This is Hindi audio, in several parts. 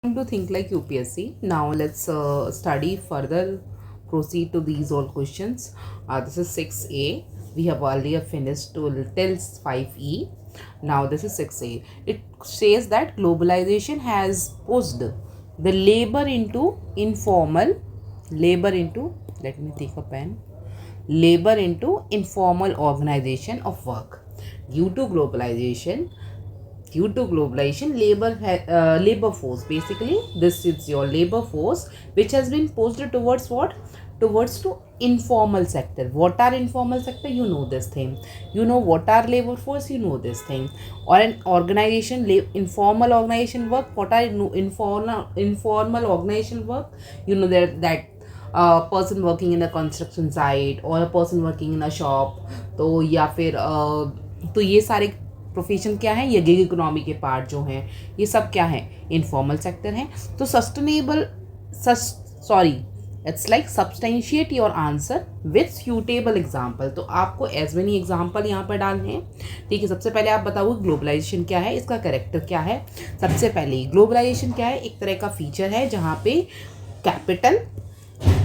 To think like UPSC. Now let's study further, proceed to these all questions. This is 6A. We have earlier finished till 5E. Now this is 6A. It says that globalization has pushed the labor into let me take a pen, labor into informal organization of work. Due to globalization, labor force, basically this is your labor force which has been pushed towards what, towards to informal sector. What are informal sector? You know this thing. You know what are labor force? You know this thing. Or an organization, informal organization work. What are informal organization work? You know that person working in a construction site or a person working in a shop. तो या फिर तो ये सारे प्रोफेशन क्या है, ये गिग इकोनॉमी के पार्ट जो हैं ये सब क्या है, इनफॉर्मल सेक्टर हैं. तो it's like substantiate your answer with suitable example. तो आपको एज मेनी एग्जाम्पल यहाँ पर डालने हैं. ठीक है, सबसे पहले आप बताओ ग्लोबलाइजेशन क्या है, इसका कैरेक्टर क्या है. सबसे पहले ग्लोबलाइजेशन क्या है, एक तरह का फीचर है जहाँ पे कैपिटल,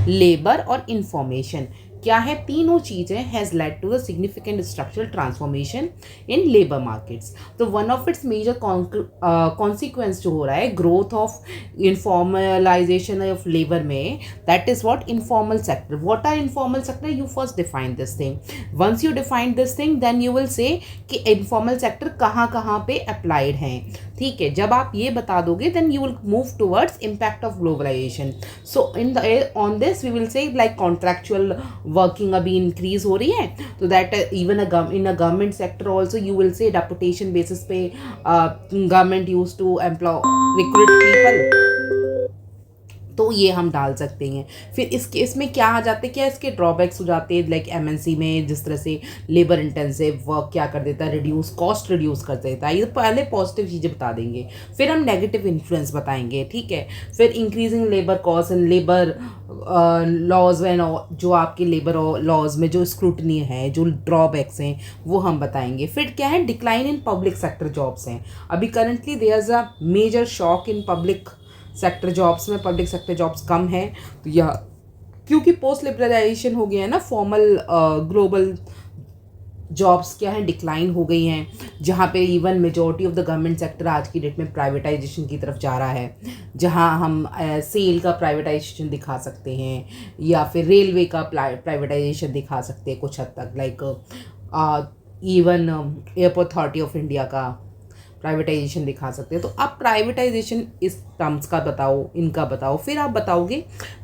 लेबर और इंफॉर्मेशन क्या है, तीनों चीज़ें has led to the significant structural transformation in labour markets. तो one of its major consequence जो हो रहा है growth of informalisation of labour में, that is what, informal sector. What are informal sector? You first define this thing. Once you define this thing then you will say कि इनफॉर्मल सेक्टर कहाँ कहाँ पे अप्लाइड हैं. ठीक है, जब आप ये बता दोगे then you will move towards impact of globalisation. So on this we will say like contractual working अभी इंक्रीज हो रही है, तो that even in a government sector also you will say deputation basis पे government use to employ recruit people. तो ये हम डाल सकते हैं. फिर इस केस में क्या आ जाते हैं, क्या इसके ड्रॉबैक्स हो जाते हैं, लाइक एमएनसी में जिस तरह से लेबर इंटेंसिव वर्क क्या कर देता है, कॉस्ट रिड्यूस कर देता है. ये पहले पॉजिटिव चीज़ें बता देंगे, फिर हम नेगेटिव इन्फ्लुएंस बताएंगे. ठीक है, फिर increasing labour cost and labour laws and जो आपके लेबर लॉज में जो स्क्रूटनी है, जो ड्रॉबैक्स हैं वो हम बताएंगे. फिर क्या है, decline in public sector jobs हैं. अभी currently there is a major shock in public sector jobs में. पब्लिक सेक्टर जॉब्स कम है, तो या क्योंकि पोस्ट लिबरलाइजेशन हो गया है ना, फॉर्मल ग्लोबल जॉब्स क्या है, डिक्लाइन हो गई हैं. जहाँ पे even majority of the government sector आज की डेट में प्राइवेटाइजेशन की तरफ जा रहा है, जहाँ हम सेल का प्राइवेटाइजेशन दिखा सकते हैं या फिर रेलवे का प्राइवेटाइजेशन दिखा सकते हैं कुछ हद तक, like even airport authority of India का प्राइवेटाइजेशन दिखा सकते हैं. तो आप प्राइवेटाइजेशन इस टर्म्स का बताओ, इनका बताओ. फिर आप बताओगे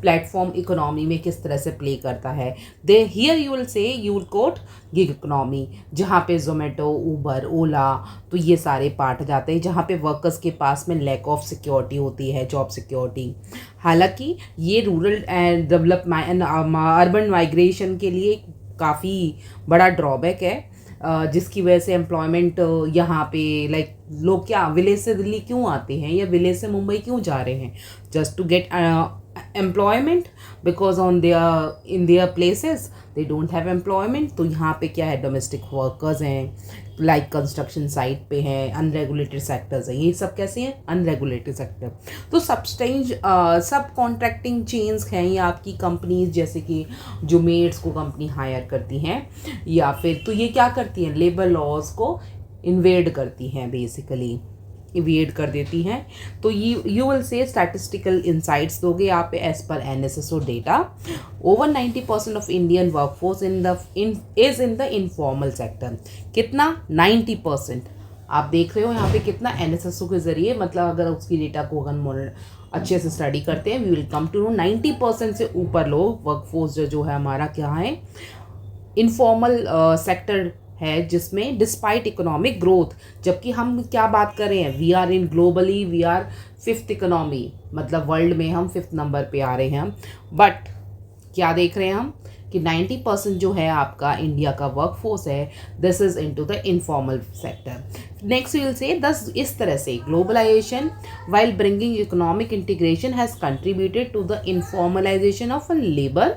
प्लेटफॉर्म इकोनॉमी में किस तरह से प्ले करता है. They hear you will say, you will quote gig economy, जहाँ पे जोमेटो, उबर, ओला, तो ये सारे पार्ट जाते हैं जहाँ पे वर्कर्स के पास में लैक ऑफ सिक्योरिटी होती है, जॉब सिक्योरिटी. हालांकि ये rural and development urban migration के लिए काफ़ी बड़ा ड्रॉबैक है, जिसकी वजह से एम्प्लॉयमेंट यहाँ पे लाइक लोग क्या विलेज से दिल्ली क्यों आते हैं या विलेज से मुंबई क्यों जा रहे हैं, just to get employment, because in their places they don't have employment. तो यहाँ पे क्या है, डोमेस्टिक वर्कर्स हैं, लाइक कंस्ट्रक्शन साइट पे हैं, अनरेगुलेटेड सेक्टर्स हैं. ये सब कैसे हैं, अनरेगुलेटेड सेक्टर. तो सब कॉन्ट्रैक्टिंग चेन्स हैं या आपकी कंपनीज, जैसे कि जो मेड्स को कंपनी हायर करती हैं या फिर, तो ये क्या करती हैं, लेबर लॉज को इन्वेड करती हैं, बेसिकली इवेड कर देती हैं. तो you will say statistical insights दोगे आप as per NSSO data. Over 90% of Indian workforce is in the informal sector. कितना, 90%. आप देख रहे हो यहाँ पे कितना, NSSO के जरिए, मतलब अगर उसकी डेटा को अगर अच्छे से स्टडी करते हैं, we will come to know 90% से ऊपर लोग वर्कफोर्स जो है हमारा क्या है, इनफॉर्मल सेक्टर है, जिसमें डिस्पाइट इकोनॉमिक ग्रोथ. जबकि हम क्या बात कर रहे हैं, we are in globally we are 5th economy, मतलब वर्ल्ड में हम 5th नंबर पे आ रहे हैं. बट क्या देख रहे हैं हम कि 90% जो है आपका इंडिया का वर्कफोर्स है, this is into the informal sector. Next will say दस, इस तरह से globalisation while bringing economic integration has contributed to the informalisation of labour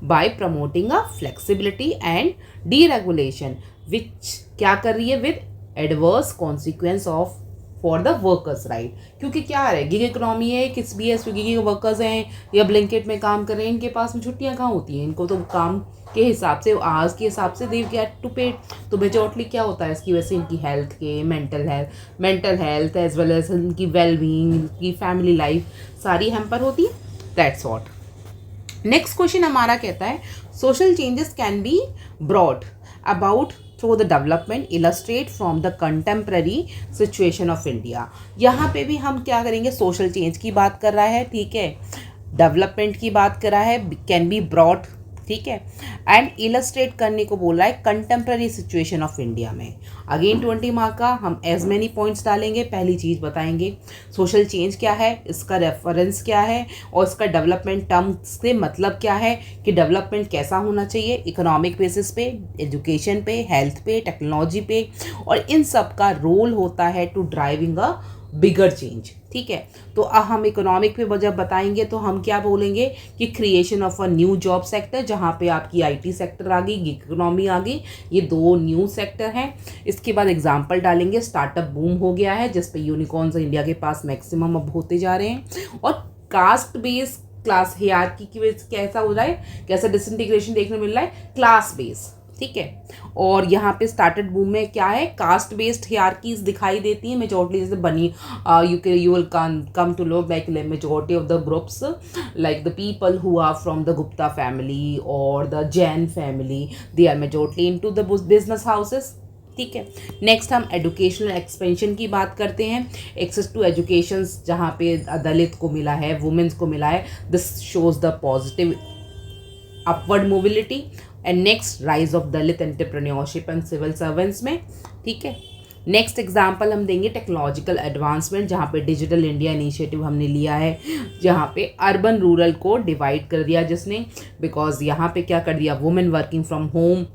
by promoting a flexibility and deregulation, which क्या कर रही है, with adverse consequence of for the workers right, क्योंकि क्या है गिग इकोनॉमी है, किस भी है स्विगी के वर्कर्स हैं या ब्लिंकिट में काम कर रहे हैं, इनके पास में छुट्टियां कहाँ होती हैं, इनको तो काम के हिसाब से आज के हिसाब से दे गेट टू पे। तो मेजॉरिटली क्या होता है इसकी वजह से इनकी हेल्थ के mental health as well as इनकी वेल बीइंग, इनकी फैमिली लाइफ सारी हैम्पर होती है। That's what. नेक्स्ट क्वेश्चन हमारा कहता है social changes can be brought about through the development illustrate from the contemporary situation of India. यहाँ पे भी हम क्या करेंगे, सोशल चेंज की बात कर रहा है, ठीक है, डेवलपमेंट की बात कर रहा है, कैन बी ब्रॉट, ठीक है, एंड इलस्ट्रेट करने को बोल रहा है कंटेम्प्रेरी सिचुएशन ऑफ इंडिया में। अगेन 20 मार्क का हम एज मैनी पॉइंट्स डालेंगे। पहली चीज़ बताएंगे सोशल चेंज क्या है, इसका रेफरेंस क्या है और इसका डेवलपमेंट टर्म से मतलब क्या है कि डेवलपमेंट कैसा होना चाहिए, इकोनॉमिक बेसिस पे, एजुकेशन पे, हेल्थ पे, टेक्नोलॉजी पे, और इन सब का रोल होता है to driving a bigger change, ठीक है। तो हम इकोनॉमिक पे जब बताएंगे तो हम क्या बोलेंगे कि creation of a new job sector, जहाँ पे आपकी आईटी सेक्टर आ गई, गिग इकोनॉमी आ गई, ये दो न्यू सेक्टर हैं। इसके बाद एग्जांपल डालेंगे, स्टार्टअप बूम हो गया है जिस पे यूनिकॉर्न्स इंडिया के पास मैक्सिमम अब होते जा रहे हैं, और कास्ट बेस क्लास हियरार्की की वजह से कैसा हो रहा है, कैसा डिसइंटीग्रेशन देखने मिल रहा है, क्लास बेस, ठीक है। और यहाँ पे स्टार्टअप बूम में क्या है, कास्ट बेस्ड हियरार्कीज दिखाई देती हैं मेजॉरिटी, जैसे बनी यू विल कम टू लो like majority of the groups like the people who are from the Gupta family और the Jain family, they are majority into the business houses, ठीक है। नेक्स्ट हम एजुकेशनल एक्सपेंशन की बात करते हैं, एक्सेस टू एजुकेशन जहाँ पे दलित को मिला है, वुमेन्स को मिला है, this shows the positive upward mobility. And next rise of Dalit entrepreneurship and civil servants में, ठीक है। नेक्स्ट एग्जाम्पल हम देंगे टेक्नोलॉजिकल एडवांसमेंट, जहाँ पे डिजिटल इंडिया इनिशिएटिव हमने लिया है, जहाँ पे अर्बन रूरल को डिवाइड कर दिया जिसने, बिकॉज यहाँ पे क्या कर दिया, women working from home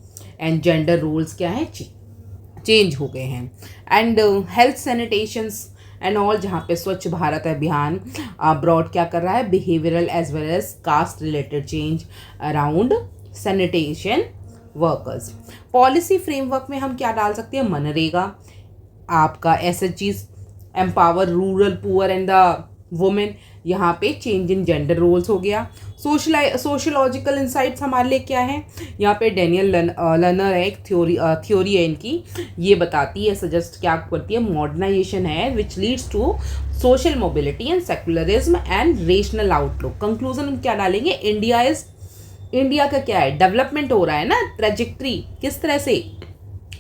and gender roles क्या है चेंज हो गए हैं। And health sanitations and all, जहाँ पे स्वच्छ भारत अभियान ब्रॉड क्या कर रहा है, behavioural as well as caste related change around sanitation workers. Policy framework में हम क्या डाल सकते हैं, मनरेगा, आपका SHGs empower rural poor and the women, यहाँ पे चेंज इन जेंडर रोल्स हो गया। सोशलॉजिकल इंसाइट्स हमारे लिए क्या है, यहाँ पे डेनियल लर्नर है, एक थ्योरी है इनकी, ये बताती है, सजेस्ट क्या करती है, मॉडर्नाइजेशन है which leads to social mobility and secularism and rational outlook. Conclusion हम क्या डालेंगे, इंडिया का क्या है, डेवलपमेंट हो रहा है ना, ट्रेजेक्ट्री किस तरह से,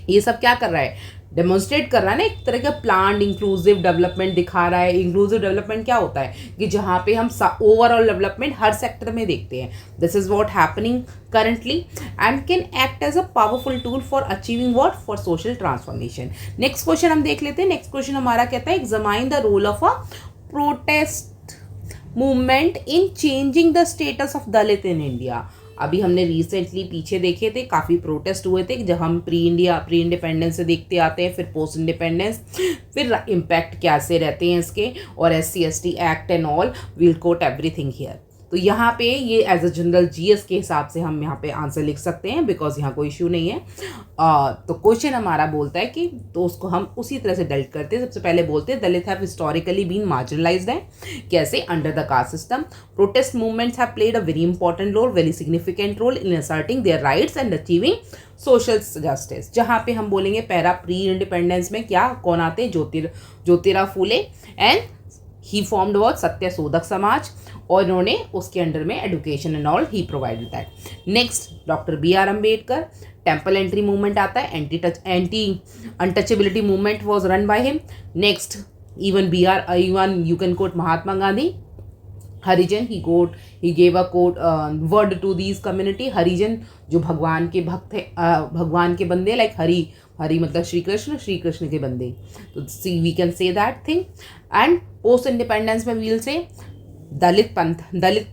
ये सब क्या कर रहा है, डेमोन्स्ट्रेट कर रहा है ना, एक तरह का प्लान इंक्लूसिव डेवलपमेंट दिखा रहा है। इंक्लूसिव डेवलपमेंट क्या होता है कि जहाँ पे हम ओवरऑल डेवलपमेंट हर सेक्टर में देखते हैं। This is what happening currently and can act as a powerful tool for achieving what, for social transformation. Next question हम देख लेते हैं। नेक्स्ट क्वेश्चन हमारा कहता है examine the role of a protest movement in changing the status of Dalit in India. अभी हमने रिसेंटली पीछे देखे थे, काफ़ी प्रोटेस्ट हुए थे, जब हम प्री इंडिपेंडेंस से देखते आते हैं, फिर पोस्ट इंडिपेंडेंस, फिर इम्पैक्ट कैसे रहते हैं इसके, और SC/ST act and all, will quote everything here. तो यहाँ पे ये एज अ जनरल GS के हिसाब से हम यहाँ पे आंसर लिख सकते हैं, बिकॉज यहाँ कोई इशू नहीं है। तो क्वेश्चन हमारा बोलता है कि, तो उसको हम उसी तरह से डेल्ट करते हैं। सबसे पहले बोलते हैं Dalit have historically been marginalised है, कैसे, under the caste system. Protest movements have played a very important role, very significant role in asserting their rights and achieving social justice. जहाँ पे हम बोलेंगे पैरा प्री इंडिपेंडेंस में क्या कौन आते हैं, Jyotirao Phule, and he formed what, Satya Shodhak Samaj, और इन्होंने उसके अंडर में education and all he provided that. Next doctor BR Ambedkar, temple entry movement आता है, anti untouchability movement was run by him. Next even you can quote Mahatma Gandhi, Harijan, he gave a quote word to these community. Harijan जो भगवान के भक्त है, भगवान के बंदे, लाइक हरि मतलब श्री कृष्ण के बंदे, तो see we can say that thing. And post independence में वील से दलित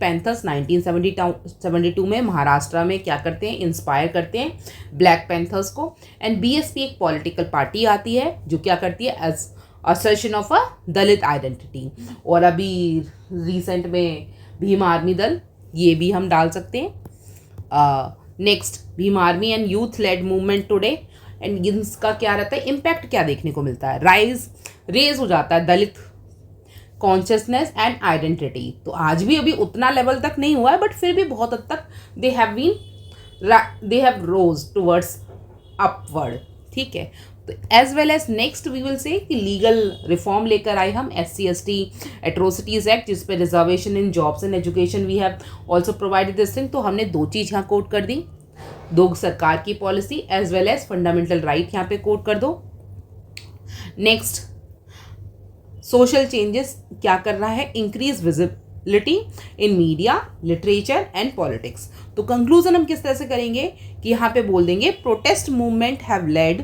पैंथर्स 1972 में महाराष्ट्र में क्या करते हैं, इंस्पायर करते हैं ब्लैक पैंथर्स को। एंड BSP एक पॉलिटिकल पार्टी आती है जो क्या करती है, as assertion of a Dalit identity. और अभी रिसेंट में भीम आर्मी दल, ये भी हम डाल सकते हैं। Next Bhim Army and youth led movement today, and इसका क्या रहता है, इम्पैक्ट क्या देखने को मिलता है, रेज हो जाता है दलित कॉन्शियसनेस एंड आइडेंटिटी। तो आज भी अभी उतना लेवल तक नहीं हुआ है, बट फिर भी बहुत हद तक they have rose towards upward. ठीक है, तो as well as next we will say कि लीगल रिफॉर्म लेकर आए हम SC/ST एट्रोसिटीज एक्ट, जिस पे reservation in jobs and education we have also provided this thing. तो हमने दो चीज़ यहाँ कोट कर दी, दो सरकार की policy as well as fundamental right यहाँ पे कोट कर दो। नेक्स्ट सोशल चेंजेस क्या कर रहा है, increase visibility in media, literature and politics. तो कंक्लूजन हम किस तरह से करेंगे कि यहाँ पे बोल देंगे protest movement have led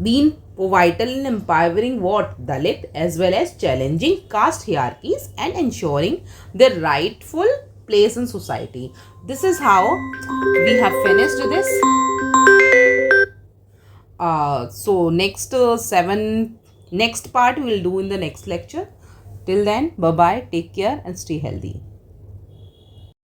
been vital in empowering what Dalit as well as challenging caste hierarchies and ensuring their rightful place in society. This is how we have finished this. So next part we will do in the next lecture. Till then, bye bye, take care and stay healthy.